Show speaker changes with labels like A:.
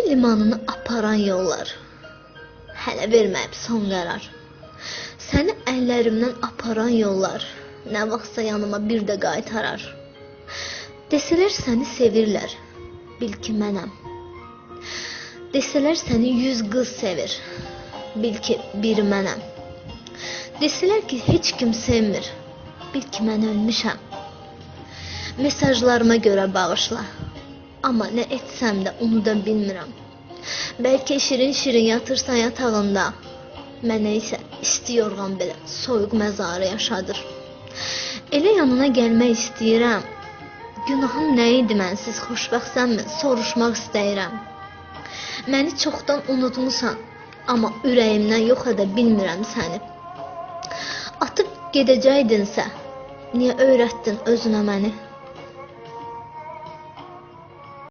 A: limanına aparan yollar hələ verməyib son qərar. Səni əllərimdən aparan yollar nə vaxtsa yanıma bir də qaytarar. Desələr səni sevirlər, bil ki mənəm. Desələr səni 100 qız sevir, bil ki bir mənəm. Desələr ki heç kim sevmir, bil ki mən ölmüşəm. Mesajlarıma görə bağışla, amma nə etsəm də unuda bilmirəm. Bəlkə şirin-şirin yatırsan yatağında, mənə isə isti yorğan belə soyuq məzarı yaşadır. Elə yanına gəlmək istəyirəm, günahım nə idi mənsiz xoşbəxtsənmi soruşmaq istəyirəm. Məni çoxdan unutmusan, amma ürəyimdən yox edə bilmirəm səni. Atıb gedəcəkdinsə, niyə öyrətdin özünə məni?